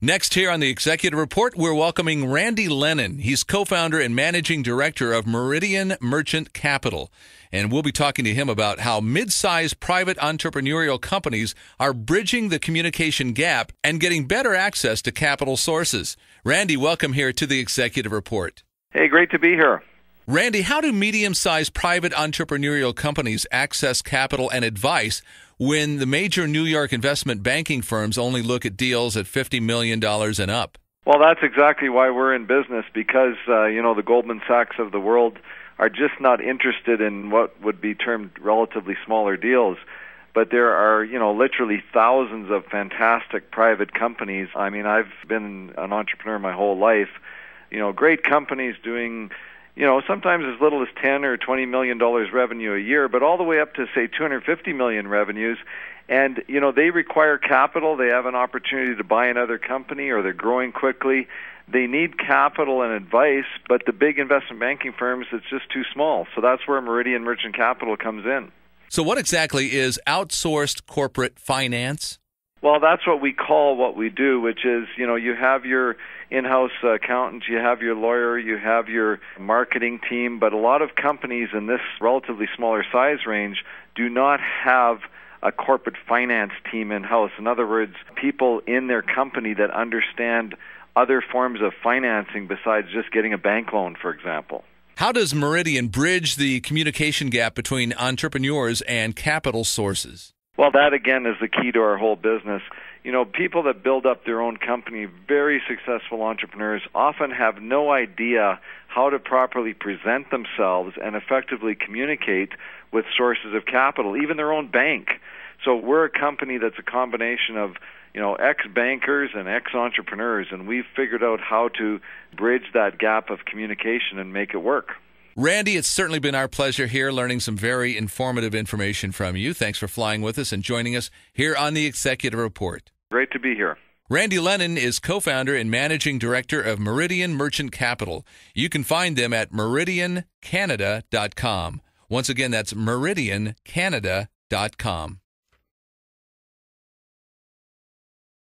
Next here on the Executive Report, we're welcoming Randy Lennon. He's co-founder and managing director of Meridian Merchant Capital. And we'll be talking to him about how mid-sized private entrepreneurial companies are bridging the communication gap and getting better access to capital sources. Randy, welcome here to the Executive Report. Hey, great to be here. Randy, how do medium-sized private entrepreneurial companies access capital and advice when the major New York investment banking firms only look at deals at $50 million and up? Well, that's exactly why we're in business, because, the Goldman Sachs of the world are just not interested in what would be termed relatively smaller deals. But there are, literally thousands of fantastic private companies. I mean, I've been an entrepreneur my whole life. Great companies doing sometimes as little as $10 or $20 million revenue a year, but all the way up to, say, $250 million revenues. And, they require capital. They have an opportunity to buy another company, or they're growing quickly. They need capital and advice, but the big investment banking firms, it's just too small. So that's where Meridian Merchant Capital comes in. So what exactly is outsourced corporate finance? Well, that's what we call what we do, which is, you have your in-house accountant, you have your lawyer, you have your marketing team, but a lot of companies in this relatively smaller size range do not have a corporate finance team in-house. In other words, people in their company that understand other forms of financing besides just getting a bank loan, for example. How does Meridian bridge the communication gap between entrepreneurs and capital sources? Well, that again is the key to our whole business. People that build up their own company, very successful entrepreneurs, often have no idea how to properly present themselves and effectively communicate with sources of capital, even their own bank. So we're a company that's a combination of, ex-bankers and ex-entrepreneurs, and we've figured out how to bridge that gap of communication and make it work. Randy, it's certainly been our pleasure here learning some very informative information from you. Thanks for flying with us and joining us here on the Executive Report. Great to be here. Randy Lennon is co-founder and managing director of Meridian Merchant Capital. You can find them at meridiancanada.com. Once again, that's meridiancanada.com.